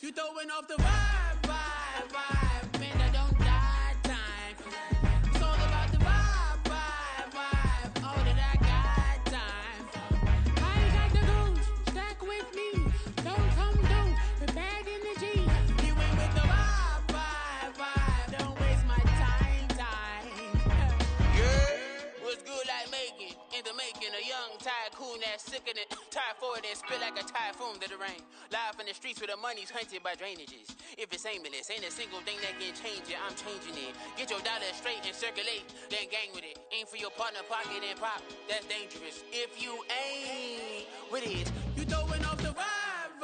You throwing off the vibe, man, I don't got time. It's all about the vibe, all that I got time. I ain't got the goons, stack with me. Don't come through, the bag in the G. You ain't with the vibe, don't waste my time. Yeah, what's good like making? In the making, a young tycoon that's sick in it. Tire forward and spit like a typhoon to the rain. Live in the streets where the money's hunted by drainages. If it's aimless, ain't a single thing that can change it. I'm changing it. Get your dollar straight and circulate, then gang with it. Aim for your partner, pocket and pop. That's dangerous. If you ain't with it, you throwing off the vibe,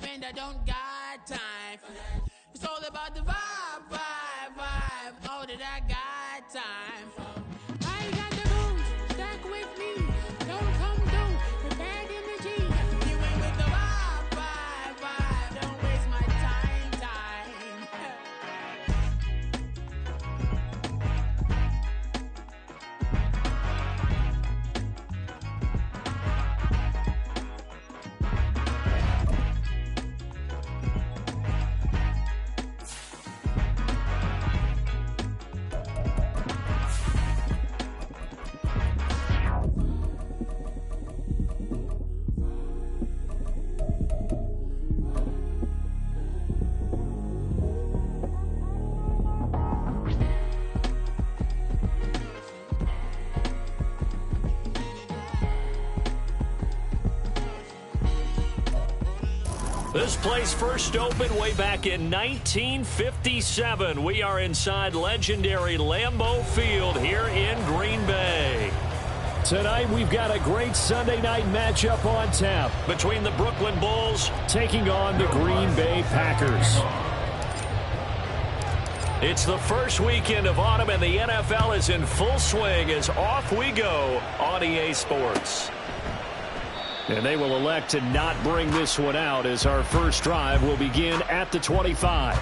man, I don't got time for that. It's all about the vibe, all that I got time for. I ain't got the booze, stack with me. Don't come through, the bag in the G. You ain't with the vibe, don't waste my time. This place first opened way back in 1957. We are inside legendary Lambeau Field here in Green Bay. Tonight we've got a great Sunday night matchup on tap Between the Brooklyn Bulls taking on the Green Bay Packers. It's the first weekend of autumn, and the NFL is in full swing as off we go on EA Sports. And they will elect to not bring this one out as our first drive will begin at the 25.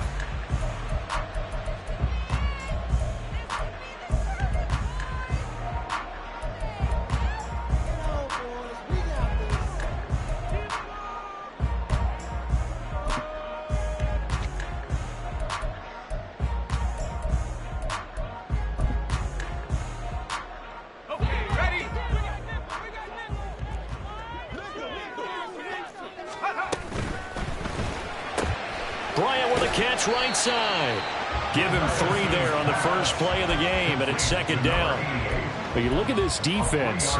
Catch right side. Give him 3 there on the first play of the game, and it's second down. But you look at this defense.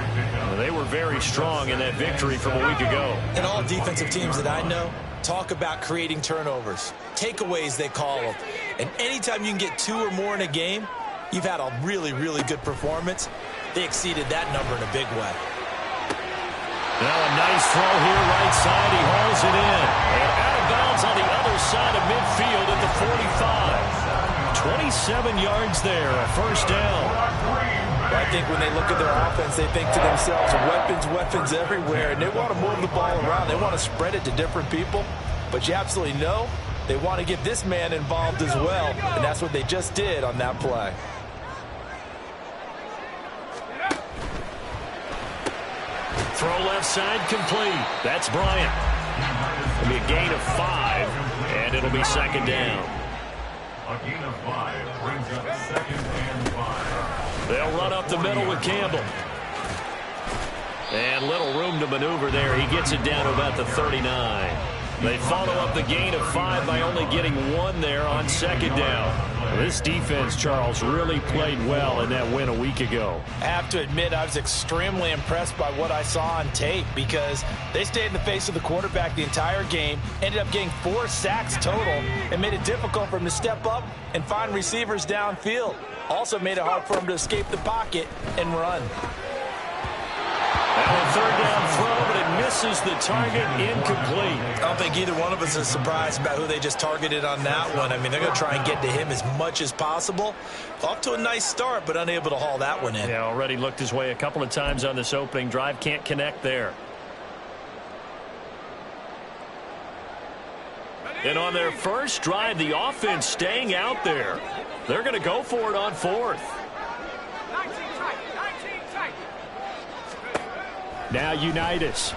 They were very strong in that victory from a week ago. And all defensive teams that I know talk about creating turnovers. Takeaways, they call them. And anytime you can get 2 or more in a game, you've had a really, really good performance. They exceeded that number in a big way. Now a nice throw here right side. He hauls it in. And out of bounds on the other side of midfield at the 45. 27 yards there, a first down. Well, I think when they look at their offense, they think to themselves, weapons everywhere, and they want to move the ball around. They want to spread it to different people. But you absolutely know they want to get this man involved as well, and that's what they just did on that play. Throw left side complete. That's Bryant. It'll be a gain of 5, and it'll be second down. A gain of 5 brings up second and 5. They'll run up the middle with Campbell. And little room to maneuver there. He gets it down to about the 39. They follow up the gain of 5 by only getting 1 there on second down. This defense, Charles, really played well in that win a week ago. I have to admit, I was extremely impressed by what I saw on tape because they stayed in the face of the quarterback the entire game, ended up getting 4 sacks total, and made it difficult for him to step up and find receivers downfield. Also made it hard for him to escape the pocket and run. Now a third down throw, but it misses the target, incomplete. I don't think either one of us is surprised about who they just targeted on that one. I mean, they're going to try and get to him as much as possible. Off to a nice start, but unable to haul that one in. Yeah, already looked his way a couple of times on this opening drive. Can't connect there. And on their first drive, the offense staying out there. They're going to go for it on 4th. Now Unitas.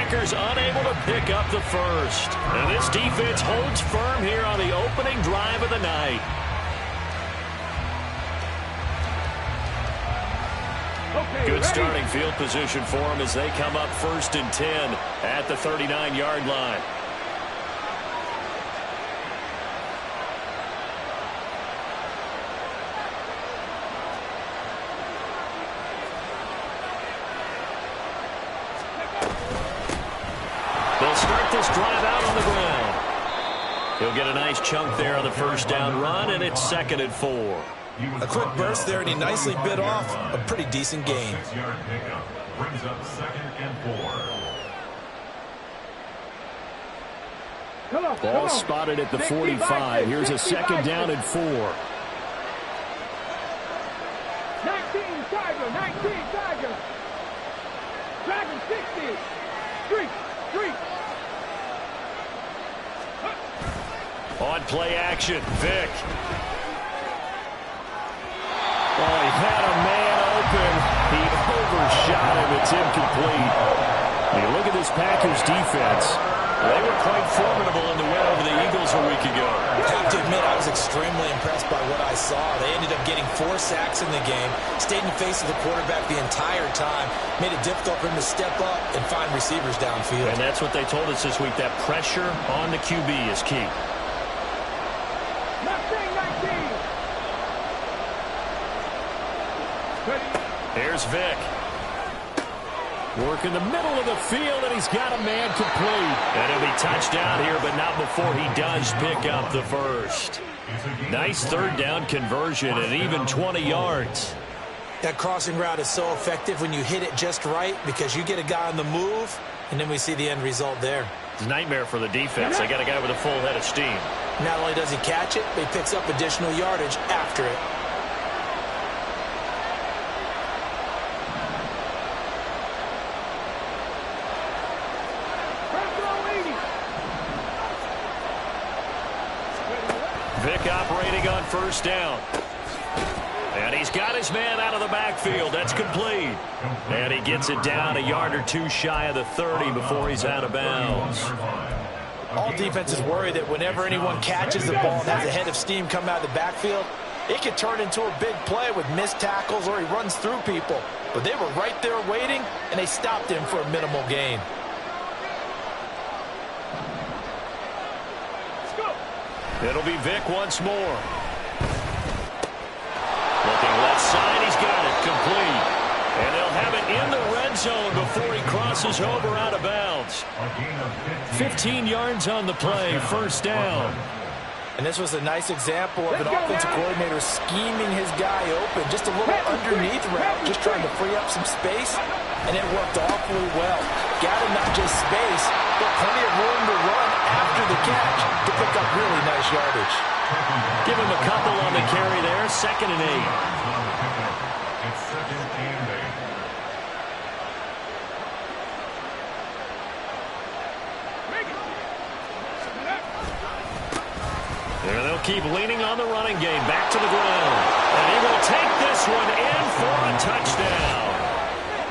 Packers unable to pick up the first. And this defense holds firm here on the opening drive of the night. Good starting field position for them as they come up 1st and 10 at the 39-yard line. They'll start this drive out on the ground. He'll get a nice chunk there on the first down run, and it's 2nd and 4. A quick burst there, and he nicely bit off a pretty decent gain. 6-yard pickup brings up 2nd and 4. Ball spotted at the 45. Here's a 2nd down and 4. 19 Tiger, 19 Tiger. Dragon 60. Street. On play action, Vic. Oh, he had a man open. He overshot him. It's incomplete. When you look at this Packers defense, they were quite formidable in the win over the Eagles a week ago. I have to admit, I was extremely impressed by what I saw. They ended up getting 4 sacks in the game, stayed in the face of the quarterback the entire time, made it difficult for him to step up and find receivers downfield. And that's what they told us this week, that pressure on the QB is key. 19. Here's Vic. Work in the middle of the field, and he's got a man complete. And he'll be touchdown here, but not before he does pick up the first. Nice 3rd down conversion and even 20 yards. That crossing route is so effective when you hit it just right because you get a guy on the move, and then we see the end result there. It's a nightmare for the defense. They got a guy with a full head of steam. Not only does he catch it, but he picks up additional yardage after it. Vic operating on 1st down. And he's got his man out of the backfield. That's complete. And he gets it down a yard or 2 shy of the 30 before he's out of bounds. All defenses worry that whenever anyone catches the ball and has a head of steam come out of the backfield, it could turn into a big play with missed tackles or he runs through people. But they were right there waiting, and they stopped him for a minimal gain. It'll be Vic once more. Looking left side, he's got it complete. And they'll have it in the red zone before he crosses over out of bounds. 15 yards on the play, 1st down. And this was a nice example of an offensive coordinator scheming his guy open. Just a little underneath route, just trying to free up some space. And it worked awfully well. Got him not just space, but plenty of room to run after the catch to pick up really nice yardage. Give him a couple on the carry there, 2nd and 8. It's 2nd and 8. There they'll keep leaning on the running game. Back to the ground. And he will take this one in for a touchdown.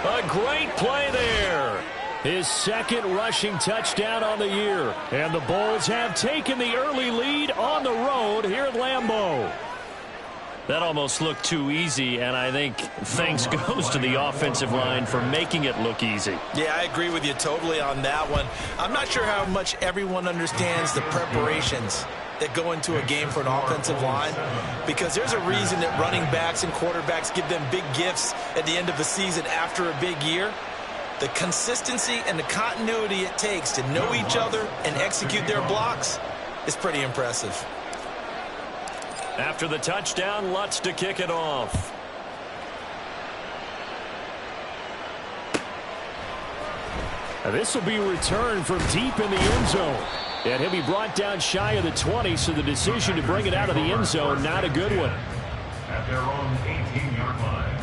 A great play there. His 2nd rushing touchdown on the year. And the Bulls have taken the early lead on the road here at Lambeau. That almost looked too easy, and I think thanks goes to the offensive line for making it look easy. Yeah, I agree with you totally on that one. I'm not sure how much everyone understands the preparations that go into a game for an offensive line, because there's a reason that running backs and quarterbacks give them big gifts at the end of the season after a big year. The consistency and the continuity it takes to know each other and execute their blocks is pretty impressive. After the touchdown, Lutz to kick it off. Now this will be returned from deep in the end zone. And he'll be brought down shy of the 20, so the decision to bring it out of the end zone, not a good one. At their own 18-yard line.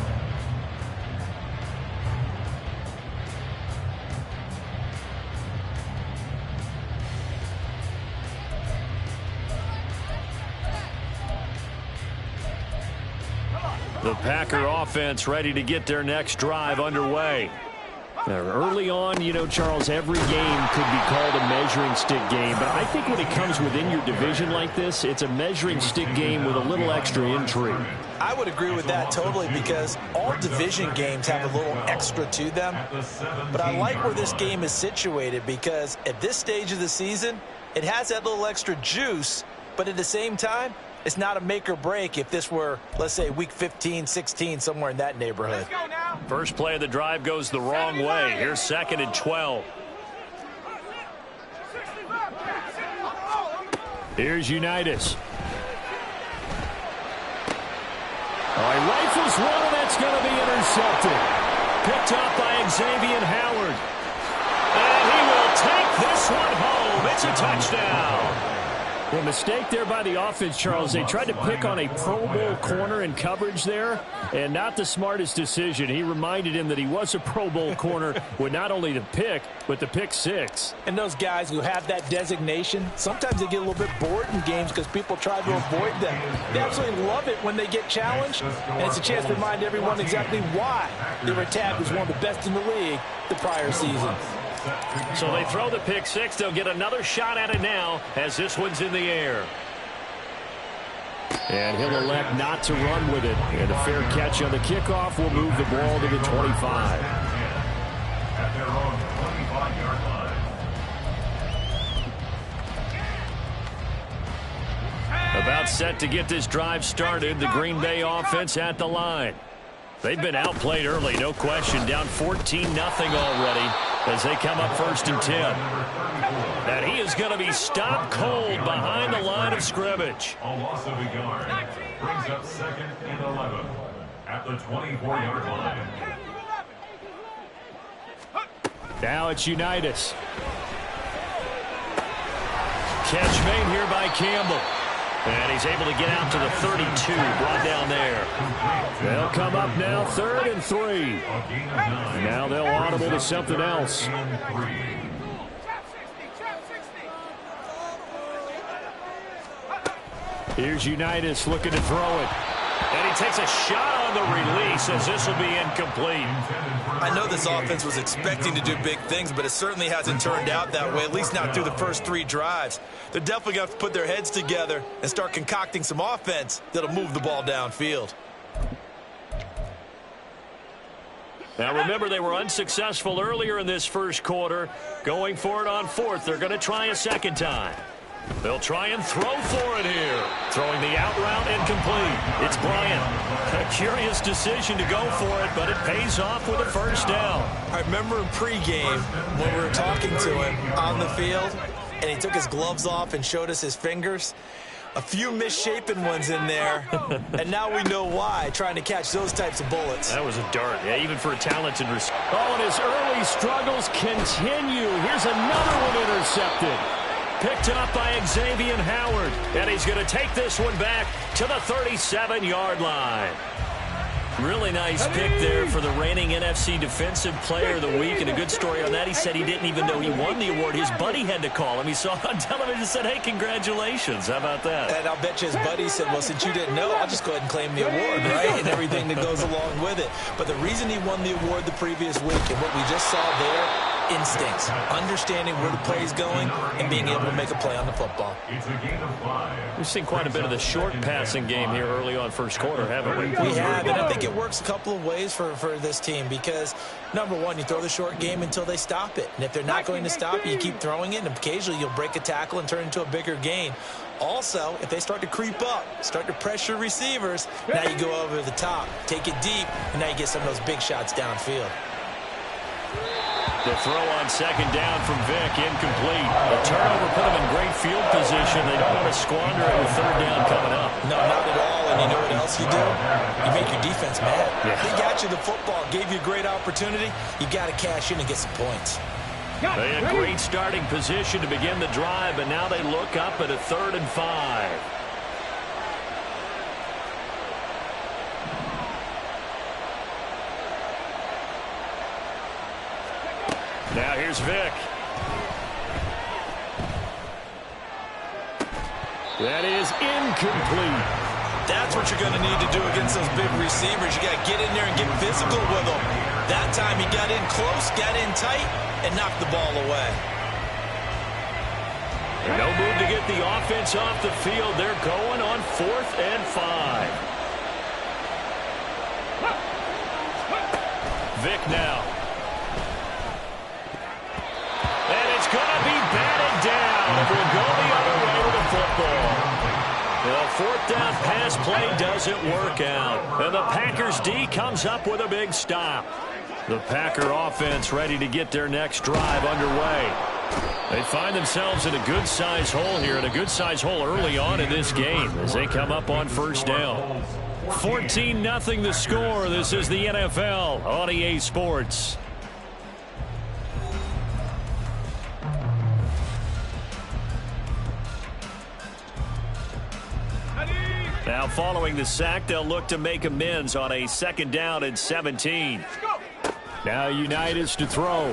The Packer offense ready to get their next drive underway. Early on, you know, Charles, every game could be called a measuring stick game. But I think when it comes within your division like this, it's a measuring stick game with a little extra intrigue. I would agree with that totally because all division games have a little extra to them. But I like where this game is situated because at this stage of the season, it has that little extra juice. But at the same time, it's not a make or break if this were, let's say, week 15, 16, somewhere in that neighborhood. First play of the drive goes the wrong way. Here's 2nd and 12. Here's Unitas. He rifles one, and that's going to be intercepted. Picked up by Xavier Howard. And he will take this one home. It's a touchdown. A mistake there by the offense, Charles. They tried to pick on a Pro Bowl corner in coverage there, and not the smartest decision. He reminded him that he was a Pro Bowl corner with not only the pick, but the pick six. And those guys who have that designation, sometimes they get a little bit bored in games because people try to avoid them. They absolutely love it when they get challenged, and it's a chance to remind everyone exactly why they were tagged as one of the best in the league the prior season. So they throw the pick six. They'll get another shot at it now as this one's in the air. And he'll elect not to run with it. And a fair catch on the kickoff will move the ball to the 25. At their own 25-yard line. About set to get this drive started. The Green Bay offense at the line. They've been outplayed early, no question. Down 14-0 already as they come up 1st and 10. And he is going to be stopped cold behind the line of scrimmage. A loss of a yard brings up 2nd and 11 at the 24-yard line. Now it's Unitas. Catch made here by Campbell. And he's able to get out to the 32, brought down there. They'll come up now 3rd and 3. Now they'll audible to something else. Here's Unitas looking to throw it. And he takes a shot on the release as this will be incomplete. I know this offense was expecting to do big things, but it certainly hasn't turned out that way, at least not through the first 3 drives. They're definitely going to have to put their heads together and start concocting some offense that'll move the ball downfield. Now remember, they were unsuccessful earlier in this first quarter. Going for it on 4th. They're going to try a second time. They'll try and throw for it here. Throwing the out route incomplete. It's Bryant. A curious decision to go for it, but it pays off with a first down. I remember in pregame when we were talking to him on the field, and he took his gloves off and showed us his fingers. A few misshapen ones in there, and now we know why, trying to catch those types of bullets. That was a dart, yeah, even for a talented receiver. Oh, and his early struggles continue. Here's another one intercepted. Picked up by Xavier Howard. And he's going to take this one back to the 37-yard line. Really nice pick there for the reigning NFC Defensive Player of the Week. And a good story on that. He said he didn't even know he won the award. His buddy had to call him. He saw it on television and said, hey, congratulations. How about that? And I'll bet you his buddy said, well, since you didn't know, I'll just go ahead and claim the award, right? And everything that goes along with it. But the reason he won the award the previous week and what we just saw there, instincts, understanding where the play is going, and being able to make a play on the football. It's a gain of 5. We've seen quite a bit of the short passing game here early on first quarter, haven't we? We have, and I think it works a couple of ways for this team because, number one, you throw the short game until they stop it. And if they're not going to stop it, you keep throwing it, and occasionally you'll break a tackle and turn it into a bigger gain. Also, if they start to creep up, start to pressure receivers, now you go over the top, take it deep, and now you get some of those big shots downfield. The throw on second down from Vick, incomplete. The turnover put them in great field position. They don't want to squander it with third down coming up. No, not at all. And you know what else you do? You make your defense mad. Yeah. They got you the football, gave you a great opportunity. You got to cash in and get some points. They had great starting position to begin the drive, but now they look up at a 3rd and 5. Now here's Vick. That is incomplete. That's what you're going to need to do against those big receivers. You got to get in there and get physical with them. That time he got in close, got in tight, and knocked the ball away. No move to get the offense off the field. They're going on 4th and 5. Vick now. And it's going to be batted down. It will go the other way with the football. The 4th down pass play doesn't work out. And the Packers D comes up with a big stop. The Packer offense ready to get their next drive underway. They find themselves in a good-sized hole here, and a good-sized hole early on in this game as they come up on 1st down. 14-0 the score. This is the NFL on EA Sports. Now following the sack, they'll look to make amends on a 2nd down and 17. Now Unitas to throw.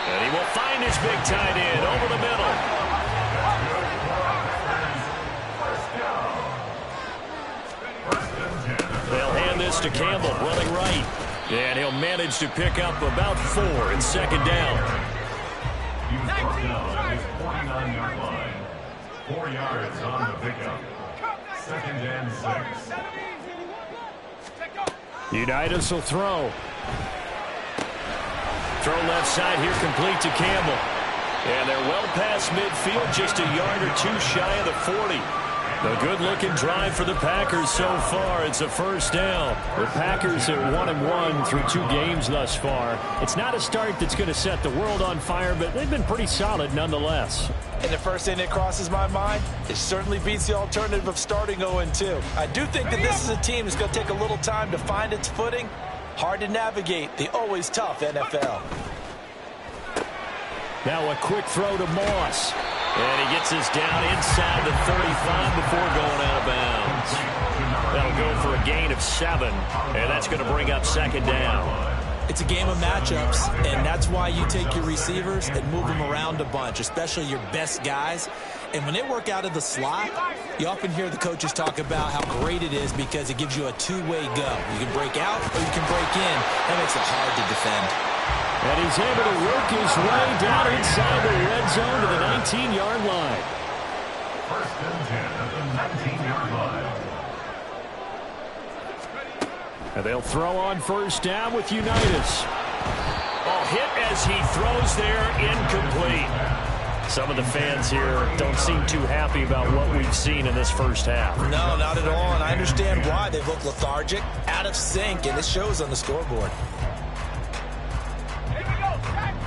And he will find his big tight end over the middle. They'll hand this to Campbell, running right. And he'll manage to pick up about 4 in 2nd down. First down at his 49-yard line. 4 yards on the pickup. 2nd and 6. Unitas will throw. Throw left side here, complete to Campbell. And they're well past midfield, just a yard or 2 shy of the 40. A good-looking drive for the Packers so far. It's a 1st down. The Packers are 1-1 through 2 games thus far. It's not a start that's going to set the world on fire, but they've been pretty solid nonetheless. And the first thing that crosses my mind, it certainly beats the alternative of starting 0-2. I do think that this is a team that's going to take a little time to find its footing. Hard to navigate the always tough NFL. Now a quick throw to Moss. And he gets this down inside the 35 before going out of bounds. That'll go for a gain of 7. And that's going to bring up 2nd down. It's a game of matchups, and that's why you take your receivers and move them around a bunch, especially your best guys. And when they work out of the slot, you often hear the coaches talk about how great it is because it gives you a two-way go. You can break out or you can break in. That makes it hard to defend. And he's able to work his way down inside the red zone to the 19-yard line. 1st and 10 at the 19-yard line. And they'll throw on 1st down with Unitas. Oh, hit as he throws there, incomplete. Some of the fans here don't seem too happy about what we've seen in this 1st half. No, not at all, and I understand why. They've looked lethargic, out of sync, and it shows on the scoreboard.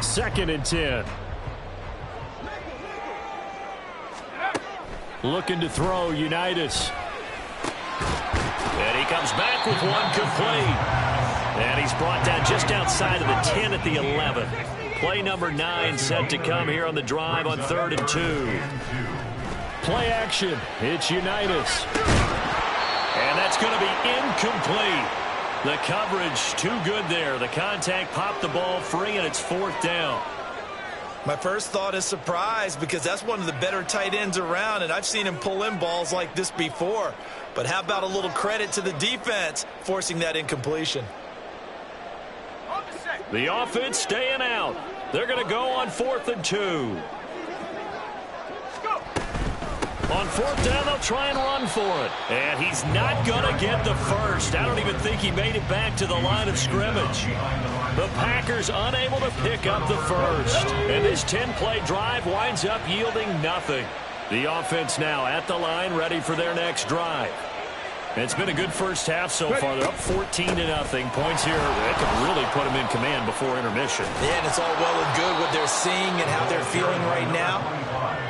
2nd and 10. Looking to throw, Unitas. And he comes back with one complete. And he's brought down just outside of the 10 at the 11. Play number 9 set to come here on the drive on 3rd and 2. Play action. It's Unitas. And that's going to be incomplete. The coverage too good there. The contact popped the ball free, and it's 4th down. My first thought is surprise because that's one of the better tight ends around, and I've seen him pull in balls like this before. But how about a little credit to the defense forcing that incompletion? The offense staying out. They're going to go on 4th and 2. On 4th down, they'll try and run for it. And he's not going to get the first. I don't even think he made it back to the line of scrimmage. The Packers unable to pick up the first. And this 10-play drive winds up yielding nothing. The offense now at the line, ready for their next drive. It's been a good 1st half so far. They're up 14-0. Points here that could really put them in command before intermission. Yeah, and it's all well and good what they're seeing and how they're feeling right now.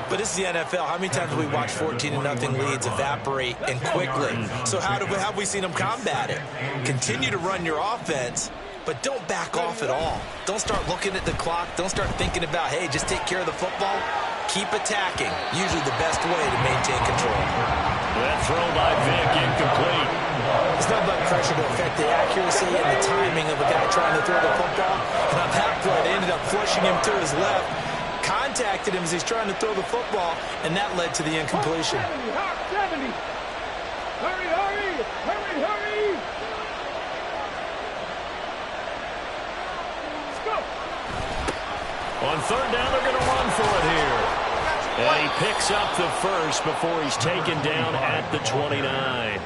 But this is the NFL. How many times have we watched 14-0 leads evaporate and quickly? So how have we seen them combat it? Continue to run your offense, but don't back off at all. Don't start looking at the clock. Don't start thinking about, hey, just take care of the football. Keep attacking. Usually the best way to maintain control. That throw by Vick incomplete. There's not enough pressure to affect the accuracy and the timing of a guy trying to throw the football. And on that play, they ended up flushing him to his left. Contacted him as he's trying to throw the football, and that led to the incompletion. 70. Hurry, hurry, hurry, hurry. On third down, they're going to run for it here. And he picks up the first before he's taken down at the 29.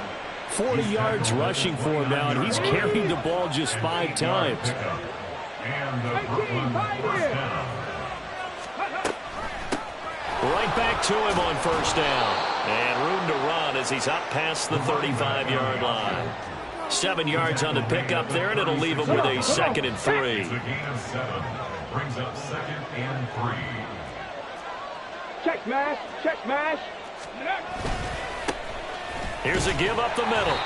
40 yards rushing for him now, and he's carried the ball just 5 times. And the Brooklyn first down. Right back to him on first down. And room to run as he's up past the 35-yard line. 7 yards on the pickup there, and it'll leave him with a 2nd and 3. It's a gain of 7. Brings up 2nd and 3. Check mash, check mash. Here's a give up the middle.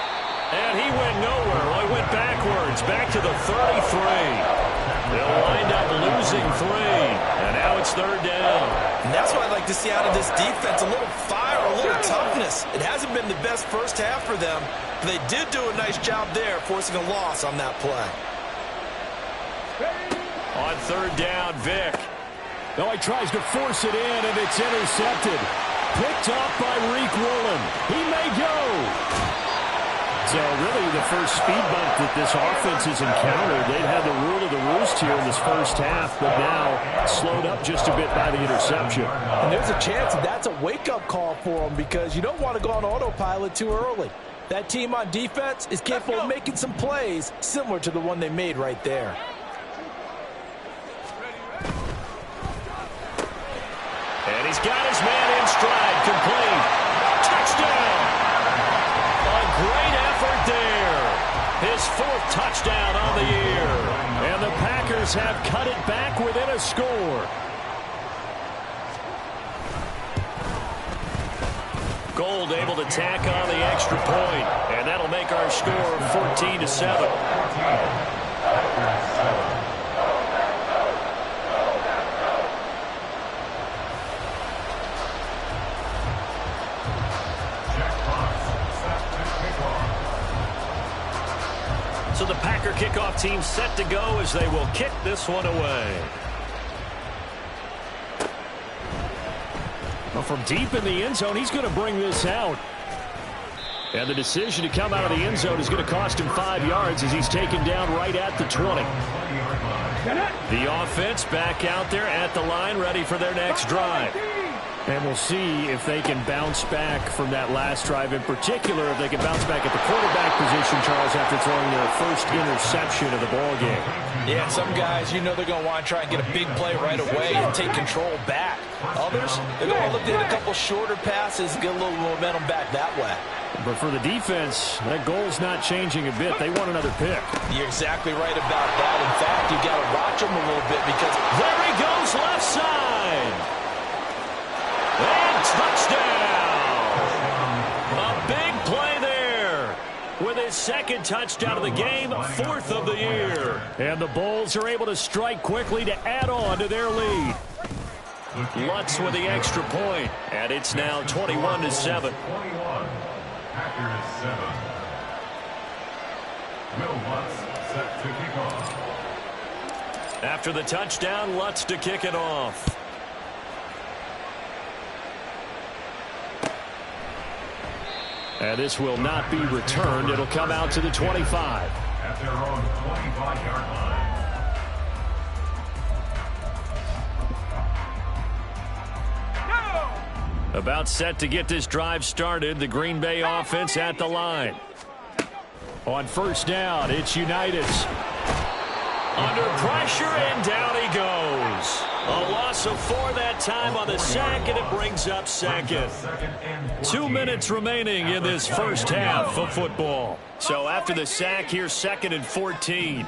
And he went nowhere. Well, he went backwards, back to the 33. They'll wind up losing 3. And now it's third down. And that's what I'd like to see out of this defense. A little fire, a little toughness. It hasn't been the best first half for them. But they did do a nice job there, forcing a loss on that play. On third down, Vick. No, he tries to force it in, and it's intercepted. Picked off by Reek Woolen. He may go. So really the first speed bump that this offense has encountered. They've had the rule of the roost here in this first half, but now slowed up just a bit by the interception. And there's a chance that that's a wake-up call for them because you don't want to go on autopilot too early. That team on defense is capable of making some plays similar to the one they made right there. And he's got his man in stride, complete. Touchdown! A great effort there. His 4th touchdown on the year. And the Packers have cut it back within a score. Gold able to tack on the extra point. And that'll make our score 14-7. So the Packer kickoff team set to go as they will kick this one away. Well, from deep in the end zone, he's going to bring this out. And the decision to come out of the end zone is going to cost him 5 yards as he's taken down right at the 20. The offense back out there at the line, ready for their next drive. And we'll see if they can bounce back from that last drive. In particular, if they can bounce back at the quarterback position, Charles, after throwing their first interception of the ballgame. Yeah, some guys, you know they're going to want to try and get a big play right away and take control back. Others, they're going to look to hit a couple shorter passes and get a little momentum back that way. But for the defense, that goal's not changing a bit. They want another pick. You're exactly right about that. In fact, you've got to watch them a little bit because there he goes left side. And touchdown! A big play there with his 2nd touchdown of the game, 4th of the year. And the Bulls are able to strike quickly to add on to their lead. Lutz with the extra point, and it's now 21-7. 21. Packers 7. Will Lutz set to kick off. After the touchdown, Lutz to kick it off. And this will not be returned. It'll come out to the 25. At their own 25-yard line. About set to get this drive started. The Green Bay offense at the line. On first down, it's Unitas. Under pressure, and down he goes. A loss of 4 that time on the sack, and it brings up 2nd. 2 minutes remaining in this first half of football. So after the sack, here's 2nd and 14.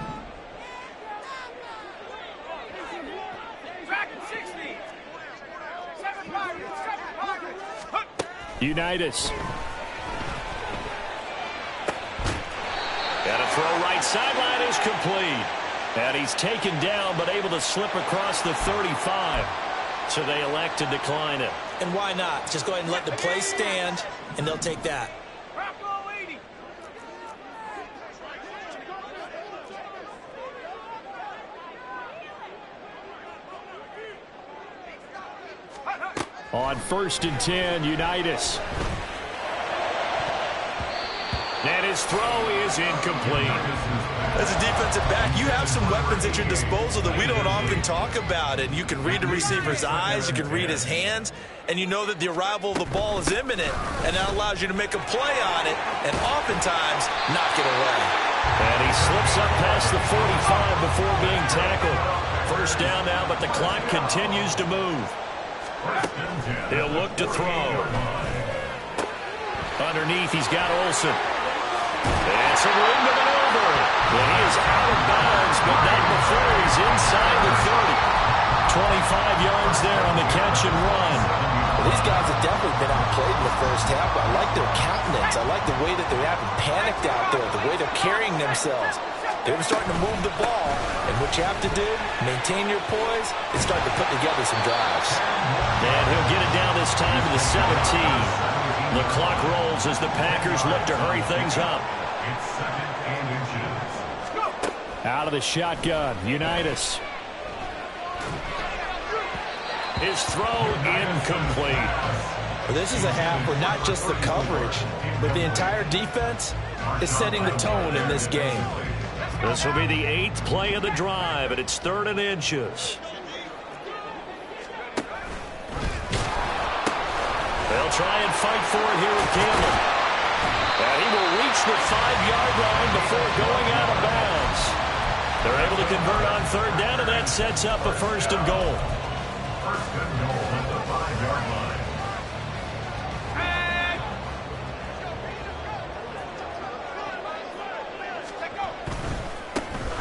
Unitas. And a throw right sideline is complete. And he's taken down but able to slip across the 35. So they elect to decline it. And why not? Just go ahead and let the play stand, and they'll take that. On 1st and 10, Unitas. And his throw is incomplete. As a defensive back, you have some weapons at your disposal that we don't often talk about. And you can read the receiver's eyes, you can read his hands, and you know that the arrival of the ball is imminent, and that allows you to make a play on it and oftentimes knock it away. And he slips up past the 45 before being tackled. First down now, but the clock continues to move. He'll look to throw. Underneath, he's got Olsen. And some room to maneuver. Well, he is out of bounds, but not before he's inside the 30. 25 yards there on the catch and run. Well, these guys have definitely been outplayed in the first half, but I like their countenance. I like the way that they haven't panicked out there, the way they're carrying themselves. They're starting to move the ball, and what you have to do, maintain your poise, and start to put together some drives. And he'll get it down this time to the 17. The clock rolls as the Packers look to hurry things up. It's 2nd and inches. Out of the shotgun, Unitas. His throw incomplete. This is a half where not just the coverage, but the entire defense is setting the tone in this game. This will be the 8th play of the drive, and it's 3rd and inches. They'll try and fight for it here with Campbell. And he will reach the 5-yard line before going out of bounds. They're able to convert on 3rd down, and that sets up a 1st and goal. 1st and goal at the 5-yard line.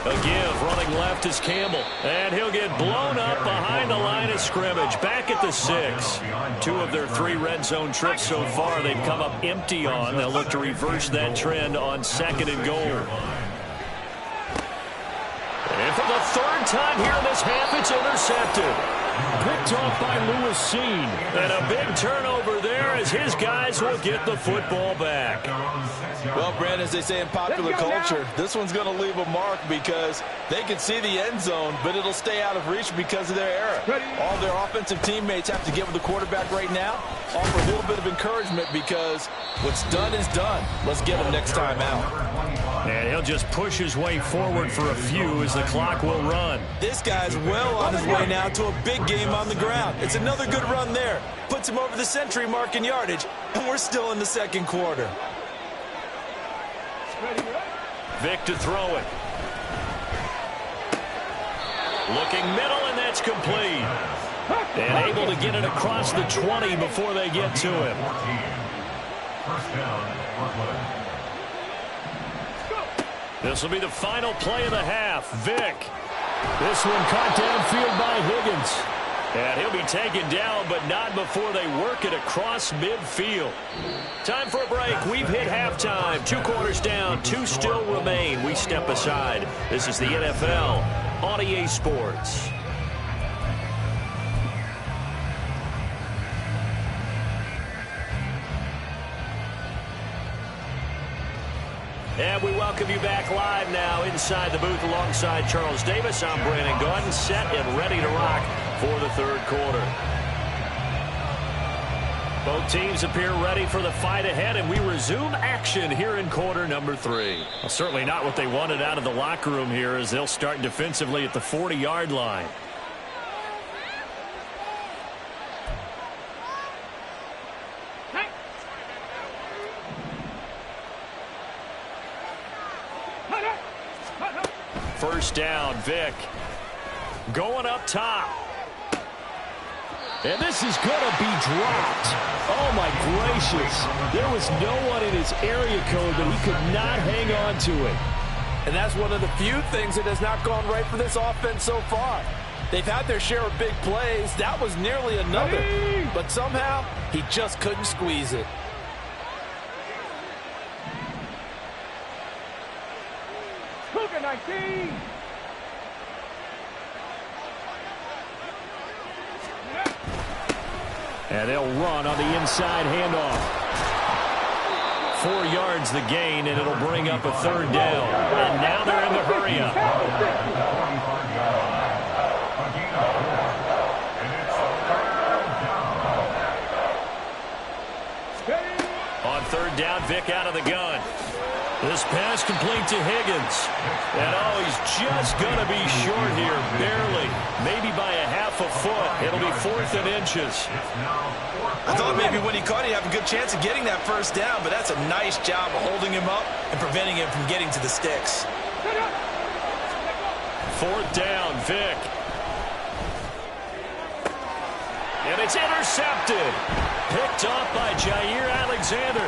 A give, running left is Campbell. And he'll get blown up behind the line of scrimmage. Back at the 6. 2 of their 3 red zone trips so far they've come up empty on. They'll look to reverse that trend on 2nd and goal. And for the 3rd time here in this half, it's intercepted. Picked off by Lewis Cine. And a big turnover there as his guys will get the football back. Well, Brandon, as they say in popular culture, this one's going to leave a mark because they can see the end zone, but it'll stay out of reach because of their error. All their offensive teammates have to give the quarterback right now, offer a little bit of encouragement because what's done is done. Let's get him next time out. And he'll just push his way forward for a few as the clock will run. This guy's well on his way now to a big game on the ground. It's another good run there. Puts him over the century mark in yardage, and we're still in the 2nd quarter. Vick to throw it. Looking middle, and that's complete. And able to get it across the 20 before they get to him. 1st down, Brooklyn. This will be the final play of the half. Vick. This one caught downfield by Higgins. And he'll be taken down, but not before they work it across midfield. Time for a break. We've hit halftime. 2 quarters down, 2 still remain. We step aside. This is the NFL on EA Sports. And we welcome you back live now inside the booth alongside Charles Davis. I'm Brandon Gaudin, set and ready to rock for the 3rd quarter. Both teams appear ready for the fight ahead, and we resume action here in quarter number 3. Well, certainly not what they wanted out of the locker room here as they'll start defensively at the 40-yard line. First down, Vick. Going up top. And this is going to be dropped. Oh, my gracious. There was no one in his area code, but he could not hang on to it. And that's one of the few things that has not gone right for this offense so far. They've had their share of big plays. That was nearly another. But somehow, he just couldn't squeeze it. Cougar 19. And they'll run on the inside handoff. 4 yards the gain, and it'll bring up a 3rd down. And now they're in the hurry-up. On 3rd down, Vick out of the gun. This pass complete to Higgins. And, he's just going to be short here, barely. Maybe by a half a foot. It'll be 4th and inches. I thought maybe when he caught it, he'd have a good chance of getting that first down, but that's a nice job of holding him up and preventing him from getting to the sticks. 4th down, Vic. And it's intercepted. Picked off by Jair Alexander.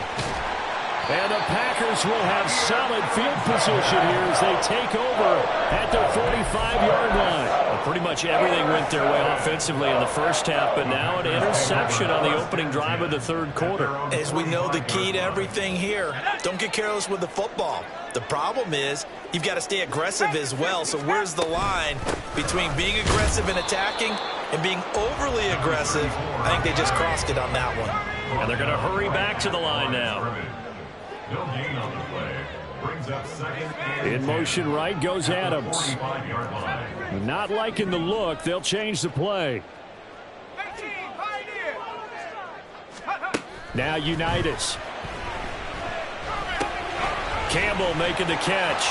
And the Packers will have solid field position here as they take over at their 45-yard line. Well, pretty much everything went their way offensively in the first half, but now an interception on the opening drive of the third quarter. As we know, the key to everything here, don't get careless with the football. The problem is you've got to stay aggressive as well. So where's the line between being aggressive and attacking and being overly aggressive? I think they just crossed it on that one. And they're going to hurry back to the line now. No gain on the play. Brings up 2nd and In motion right goes Adams. 45-yard line. Not liking the look. They'll change the play. Now Unitas. Campbell making the catch.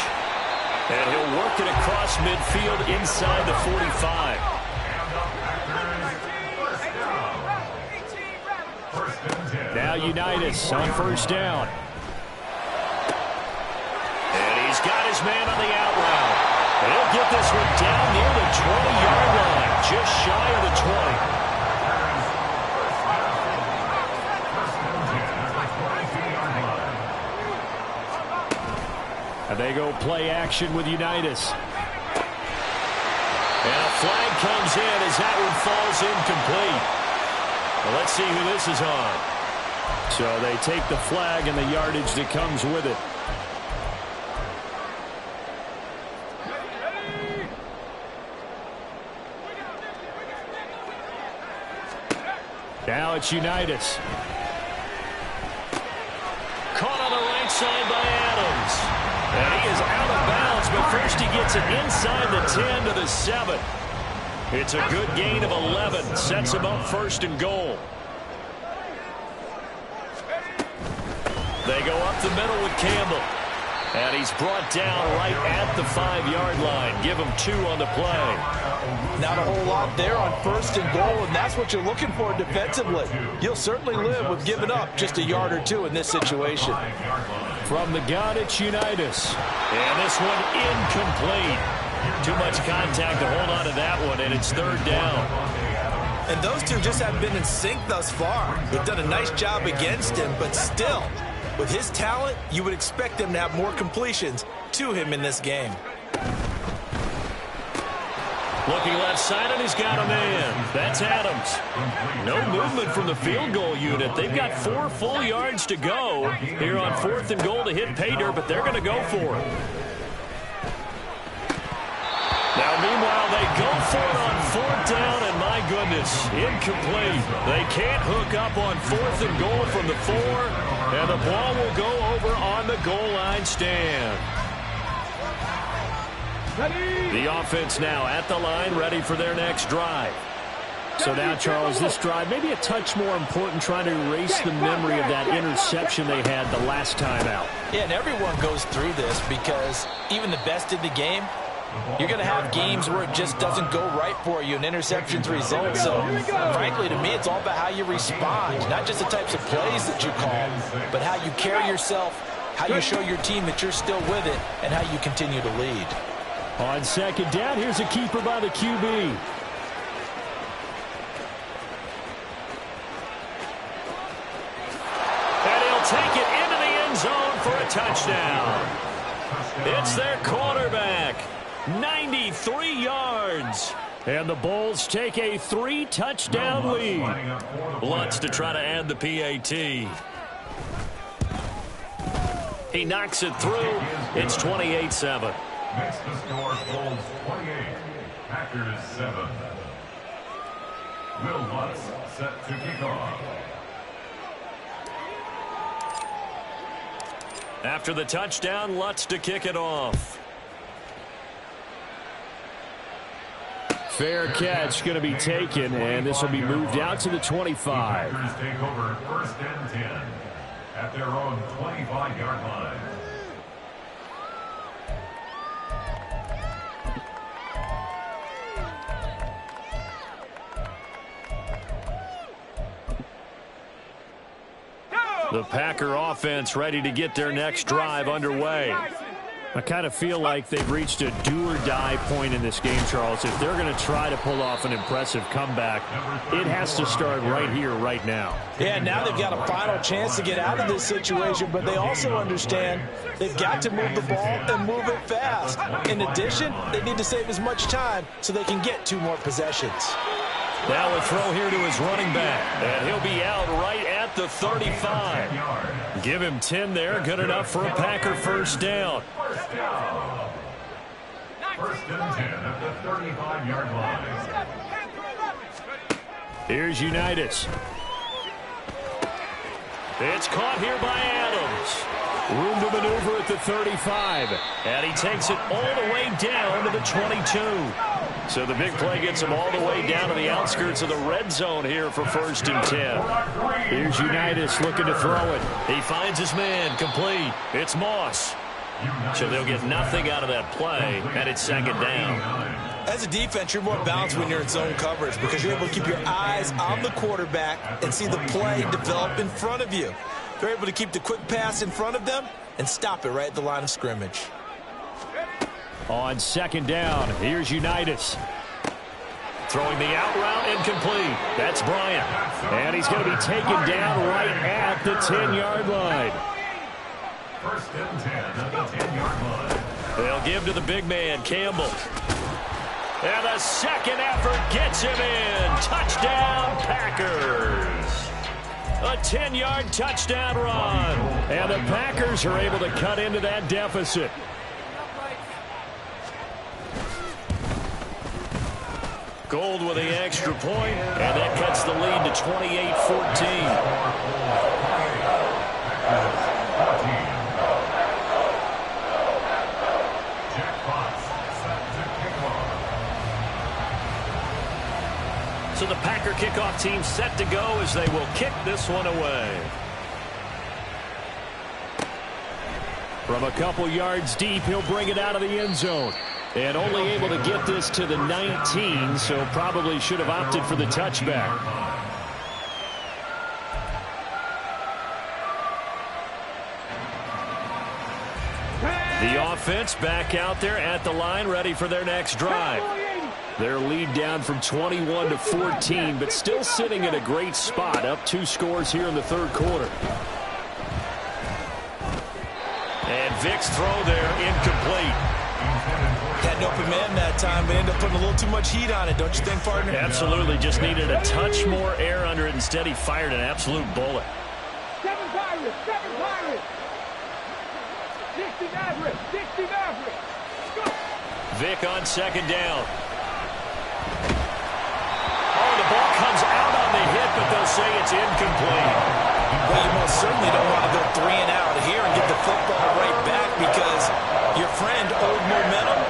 And he'll work it across midfield inside the 45. Now Unitas on 1st down. And he's got his man on the out route. And he'll get this one down near the 20-yard line, just shy of the 20. And they go play action with Unitas. And a flag comes in as that one falls incomplete. Well, let's see who this is on. So they take the flag and the yardage that comes with it. Now it's Unitas. Caught on the right side by Adams. And he is out of bounds, but first he gets it inside the 10 to the 7. It's a good gain of 11. Sets him up 1st and goal. They go up the middle with Campbell. And he's brought down right at the 5-yard line. Give him 2 on the play. Not a whole lot there on 1st and goal, and that's what you're looking for defensively. You'll certainly live with giving up just a yard or 2 in this situation. From the gun, it's Unitas. And this one incomplete. Too much contact to hold on to that one, and it's 3rd down. And those two just haven't been in sync thus far. They've done a nice job against him, but still, with his talent, you would expect him to have more completions to him in this game. Looking left side, and he's got a man. That's Adams. No movement from the field goal unit. They've got 4 full yards to go here on 4th and goal to hit pay dirt, but they're going to go for it. Now, meanwhile, they go for it on 4th down, and my goodness, incomplete. They can't hook up on 4th and goal from the 4, and the ball will go over on the goal line stand. The offense now at the line, ready for their next drive. So now, Charles, this drive maybe a touch more important, trying to erase the memory of that interception they had the last time out. Yeah, and everyone goes through this because even the best in the game, you're going to have games where it just doesn't go right for you, and interceptions result. So, frankly, to me, it's all about how you respond, not just the types of plays that you call, but how you carry yourself, how you show your team that you're still with it, and how you continue to lead. On 2nd down, here's a keeper by the QB. And he'll take it into the end zone for a touchdown. It's their quarterback. 93 yards. And the Bulls take a 3-touchdown lead. Lutz to try to add the PAT. He knocks it through. It's 28-7. Makes the score Bulls 28, Packers 7. Will Lutz set to kick off. After the touchdown, Lutz to kick it off. Fair catch going to be taken, and this will be moved out to the 25. The Packers take over 1st and 10 at their own 25-yard line. The Packer offense ready to get their next drive underway. I kind of feel like they've reached a do-or-die point in this game, Charles. If they're going to try to pull off an impressive comeback, it has to start right here, right now. Yeah, now they've got a final chance to get out of this situation, but they also understand they've got to move the ball and move it fast. In addition, they need to save as much time so they can get 2 more possessions. Now a throw here to his running back, and he'll be out right at the 35. Give him 10 there, good enough for a Packer first down. First and 10 at the 35-yard line. Here's Unitas. It's caught here by Adams. Room to maneuver at the 35. And he takes it all the way down to the 22. So the big play gets him all the way down to the outskirts of the red zone here for first and 10. Here's Unitas looking to throw it. He finds his man, complete. It's Moss. So they'll get nothing out of that play, and it's second down. As a defense, you're more balanced when you're in zone coverage because you're able to keep your eyes on the quarterback and see the play develop in front of you. They're able to keep the quick pass in front of them and stop it right at the line of scrimmage. On second down, here's Unitas. Throwing the out route incomplete. That's Bryant. And he's going to be taken down right at the 10-yard line. First and 10 at the 10-yard line. They'll give to the big man, Campbell. And the second effort gets him in. Touchdown, Packers. A 10-yard touchdown run. And the Packers are able to cut into that deficit. Gold with the extra point, and that cuts the lead to 28-14. So the Packer kickoff team set to go as they will kick this one away. From a couple yards deep, he'll bring it out of the end zone. And only able to get this to the 19, so probably should have opted for the touchback. The offense back out there at the line, ready for their next drive. Their lead down from 21 to 14, but still sitting in a great spot, up 2 scores here in the third quarter. And Vic's throw there, incomplete. Had an open man that time, but ended up putting a little too much heat on it, don't you think, partner? Absolutely, just needed a touch more air under it. Instead, he fired an absolute bullet. 7 Pirates, 7 Pirates. 60 Mavericks, 60 Mavericks. Vic on second down. Oh, the ball comes out on the hit, but they'll say it's incomplete. Well, you most certainly don't want to go 3 and out here and get the football right back because your friend owed momentum.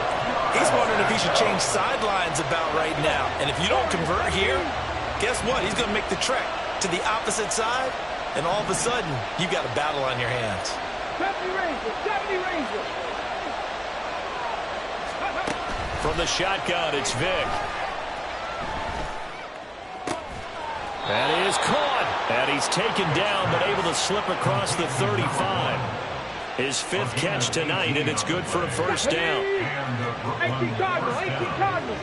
He's wondering if he should change sidelines about right now. And if you don't convert here, guess what? He's going to make the trek to the opposite side, and all of a sudden, you've got a battle on your hands. 70 Rangers, 70 Rangers. From the shotgun, it's Vic. That is caught. And he's taken down, but able to slip across the 35. His 5th catch tonight, and it's good for a first down. 18 Cardinals, 18 Cardinals.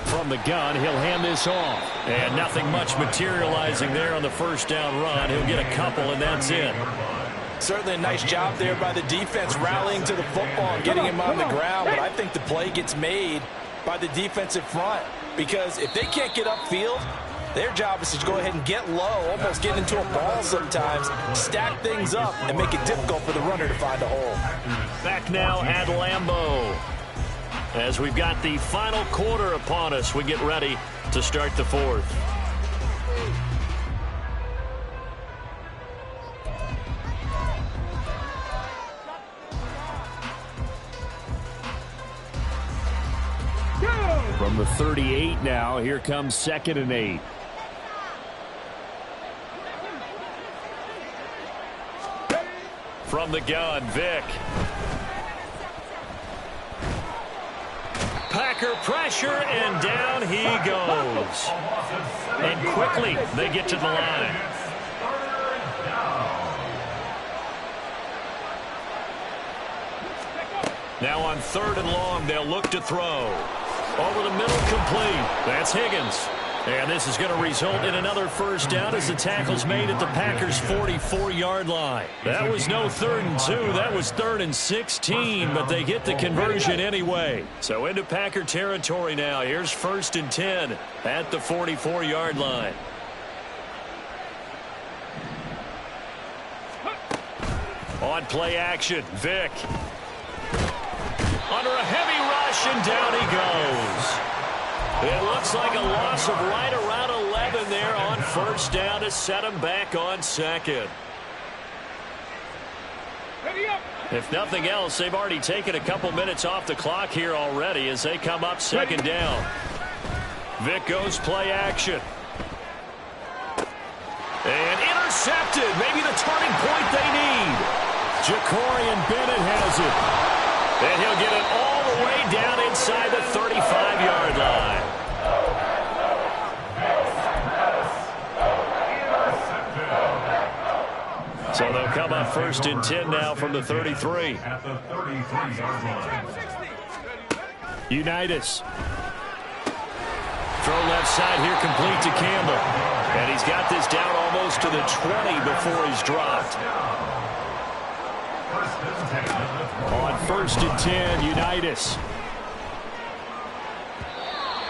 From the gun, he'll hand this off. And nothing much materializing there on the first down run. He'll get a couple, and that's it. Certainly a nice job there by the defense rallying to the football and getting him on the ground, but I think the play gets made by the defensive front because if they can't get upfield, their job is to go ahead and get low, almost get into a ball sometimes, stack things up, and make it difficult for the runner to find a hole. Back now at Lambeau. As we've got the final quarter upon us, we get ready to start the fourth. From the 38 now, here comes 2nd and 8. From the gun, Vic. Packer pressure, and down he goes. And quickly, they get to the line. Now on 3rd and long, they'll look to throw. Over the middle, complete. That's Higgins. And this is going to result in another first down as the tackle's made at the Packers' 44-yard line. That was no 3rd and 2. That was 3rd and 16, but they get the conversion anyway. So into Packer territory now. Here's 1st and 10 at the 44-yard line. On play action, Vick. Under a heavy rush, and down he goes. It looks like a loss of right around 11 there on 1st down to set him back on 2nd. If nothing else, they've already taken a couple minutes off the clock here already as they come up 2nd down. Vick goes play action. And intercepted. Maybe the turning point they need. Jacorian Bennett has it. And he'll get it all the way down inside the 35-yard line. So they'll come up 1st and 10 now from the 33. At the 33-yard line. Unitas. Throw left side here, complete to Campbell. And he's got this down almost to the 20 before he's dropped. On 1st and 10, Unitas.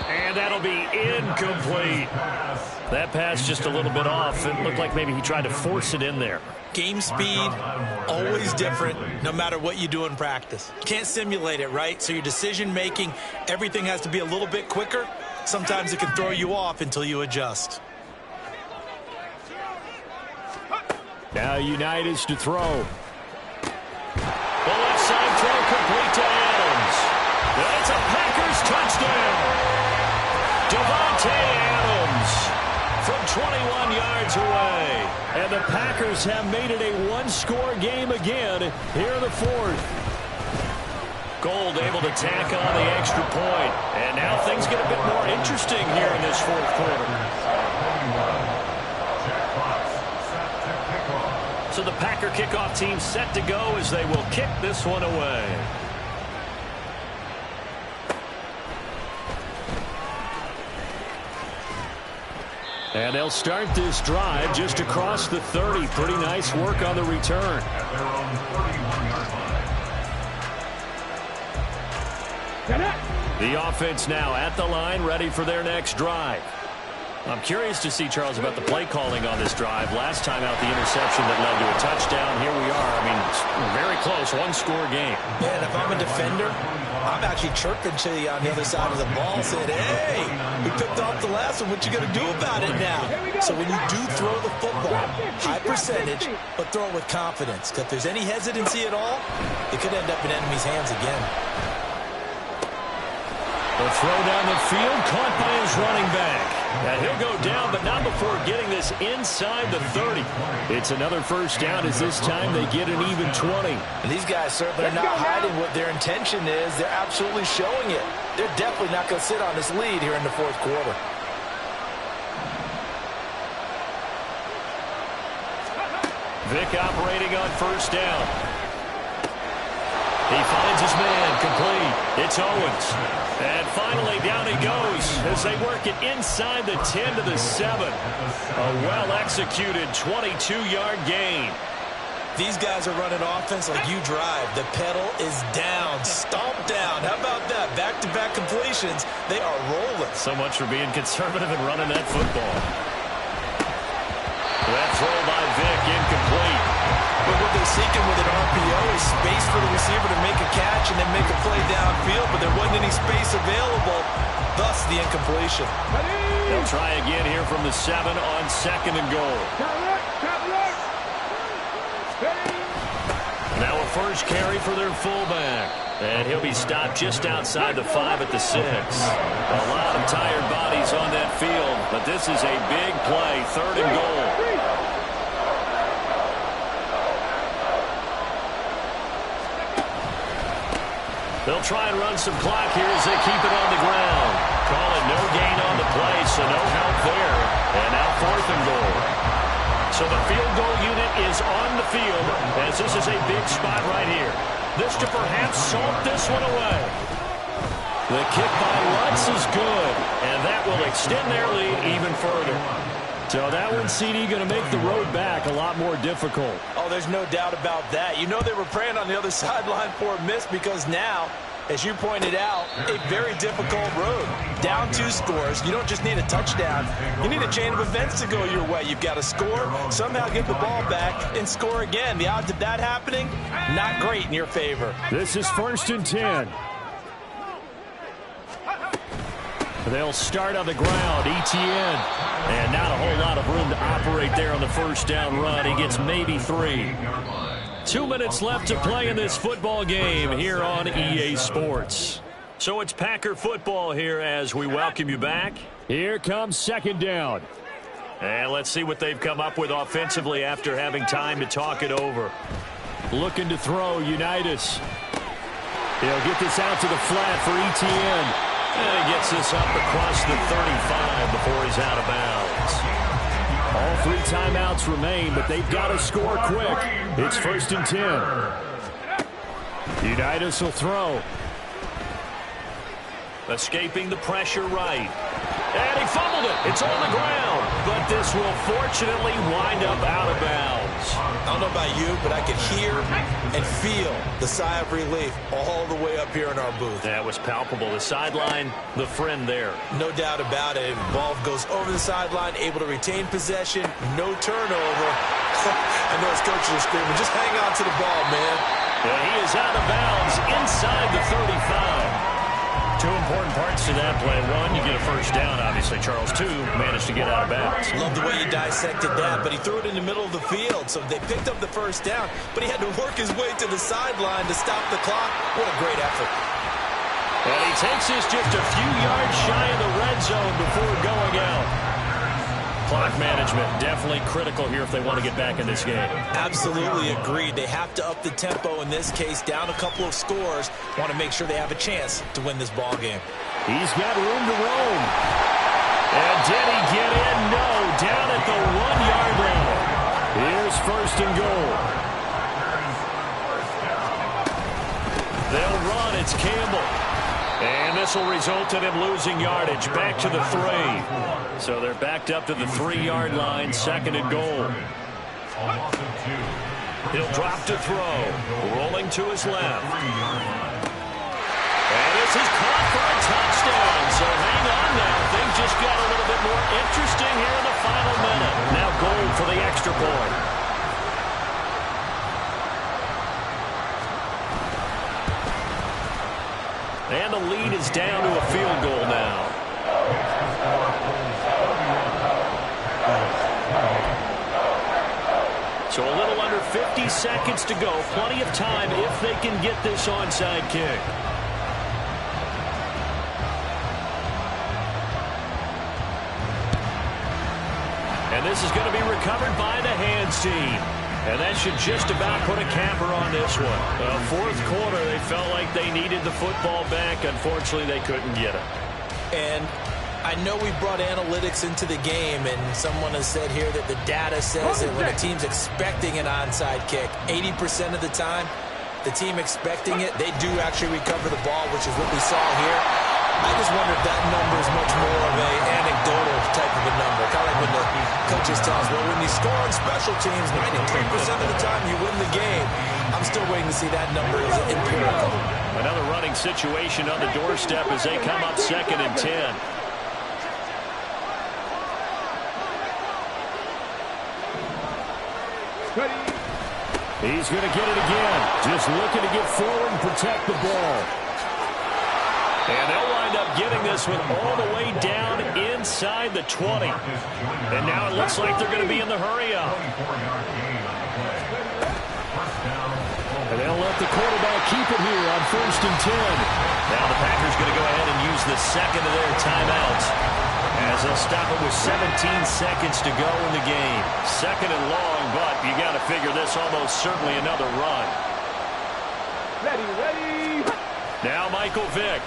And that'll be incomplete. That pass just a little bit off. It looked like maybe he tried to force it in there. Game speed, always different, no matter what you do in practice. Can't simulate it, right? So your decision-making, everything has to be a little bit quicker. Sometimes it can throw you off until you adjust. Now Unitas to throw. The left side throw complete to Adams. That's a Packers touchdown. Davante Adams from 21 yards away. And the Packers have made it a one-score game again here in the 4th. Gold able to tack on the extra point. And now things get a bit more interesting here in this 4th quarter. So the Packer kickoff team set to go as they will kick this one away. And they'll start this drive just across the 30. Pretty nice work on the return. At their own 31-yard line. The offense now at the line, ready for their next drive. I'm curious to see, Charles, about the play calling on this drive. Last time out, the interception that led to a touchdown. Here we are. I mean, it's very close, one-score game. Yeah, and if I'm a defender, I'm actually chirping to you on the other side of the ball, saying, hey, we picked off the last one. What you going to do about it now? So when you do throw the football, high percentage, but throw it with confidence. Because if there's any hesitancy at all, it could end up in enemy's hands again. The throw down the field, caught by his running back. And he'll go down, but not before getting this inside the 30. It's another first down as this time they get an even 20. And these guys certainly are not hiding what their intention is. They're absolutely showing it. They're definitely not going to sit on this lead here in the 4th quarter. Vick operating on first down. He finds his man, complete. It's Owens. And finally, down he goes as they work it inside the 10 to the 7. A well-executed 22-yard gain. These guys are running offense like you drive. The pedal is down, stomp down. How about that? Back-to-back completions. They are rolling. So much for being conservative and running that football. That throw by Vick, incomplete. But what they're seeking with an RPO is space for the receiver to make a catch and then make a play downfield, but there wasn't any space available, thus the incompletion. They'll try again here from the 7 on 2nd and goal. Now a first carry for their fullback. And he'll be stopped just outside the 5 at the 6. A lot of tired bodies on that field, but this is a big play, 3rd and goal. They'll try and run some clock here as they keep it on the ground. Call it no gain on the play, so no help there. And now 4th and goal. So the field goal unit is on the field as this is a big spot right here. This to perhaps salt this one away. The kick by Lutz is good, and that will extend their lead even further. So that one, CD, going to make the road back a lot more difficult. Oh, there's no doubt about that. You know they were praying on the other sideline for a miss because now, as you pointed out, a very difficult road. Down 2 scores. You don't just need a touchdown. You need a chain of events to go your way. You've got to score, somehow get the ball back, and score again. The odds of that happening, not great in your favor. This is 1st and 10. They'll start on the ground. Etienne. And not a whole lot of room to operate there on the first down run. He gets maybe 3. 2 minutes left to play in this football game here on EA Sports. So it's Packer football here as we welcome you back. Here comes 2nd down. And let's see what they've come up with offensively after having time to talk it over. Looking to throw, Unitas. He'll get this out to the flat for Etienne. And he gets this up across the 35 before he's out of bounds. All 3 timeouts remain, but they've got to score quick. It's 1st and 10. Unitas will throw. Escaping the pressure right. And he fumbled it. It's on the ground. But this will fortunately wind up out of bounds. I don't know about you, but I could hear and feel the sigh of relief all the way up here in our booth. That was palpable. The sideline, the friend there. No doubt about it. Ball goes over the sideline, able to retain possession, no turnover. I know his coaches are screaming, just hang on to the ball, man. And he is out of bounds inside the 35. 2 important parts to that play. 1, you get a first down, obviously. Charles, 2, managed to get out of bounds. Love the way you dissected that, but he threw it in the middle of the field, so they picked up the first down, but he had to work his way to the sideline to stop the clock. What a great effort. And he takes this just a few yards shy of the red zone before going out. Clock management definitely critical here if they want to get back in this game. Absolutely agreed. They have to up the tempo in this case, down a couple of scores. Want to make sure they have a chance to win this ball game. He's got room to roam. And did he get in? No, down at the 1-yard line. Here's 1st and goal. They'll run. It's Campbell. And this will result in him losing yardage. Back to the 3. So they're backed up to the 3-yard line. 2nd and goal. He'll drop to throw. Rolling to his left. And this is caught for a touchdown. So hang on now. Things just got a little bit more interesting here in the final minute. Now goal for the extra point. And the lead is down to a field goal now. So a little under 50 seconds to go. Plenty of time if they can get this onside kick. And this is going to be recovered by the hands team. And that should just about put a capper on this one. Fourth quarter, they felt like they needed the football back. Unfortunately, they couldn't get it. And I know we brought analytics into the game, and someone has said here that the data says that when a team's expecting an onside kick, 80% of the time, the team expecting it, they do actually recover the ball, which is what we saw here. I just wonder if that number is much more of an anecdotal type of a number. Kind of like when the coaches tell us, well, when you score on special teams, 93% of the time you win the game. I'm still waiting to see that number is empirical. Another running situation on the doorstep as they come up 2nd and 10. He's going to get it again. Just looking to get forward and protect the ball. And they'll wind up getting this one all the way down inside the 20. And now it looks like they're going to be in the hurry-up. And they'll let the quarterback keep it here on 1st and 10. Now the Packers going to go ahead and use the second of their timeouts as they'll stop it with 17 seconds to go in the game. 2nd and long, but you got to figure this almost certainly another run. Ready. Now Michael Vick.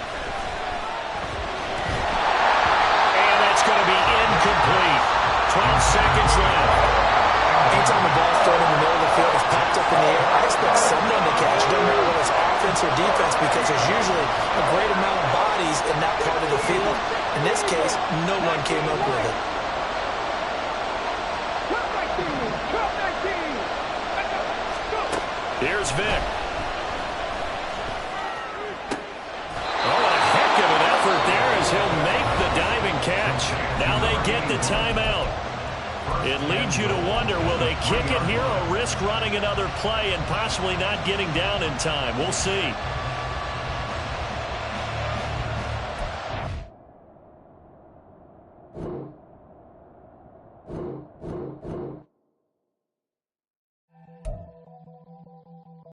And that's going to be incomplete. 12 seconds left. Anytime the ball's thrown in the middle of the field, it's popped up in the air, I expect someone to catch. Doesn't matter whether it's offense or defense, because there's usually a great amount of bodies in that part of the field. In this case, no one came up with it. Here's Vick. Oh, a heck of an effort there as he'll make the diving catch. Now they get the timeout. It leads you to wonder, will they kick it here or risk running another play and possibly not getting down in time? We'll see.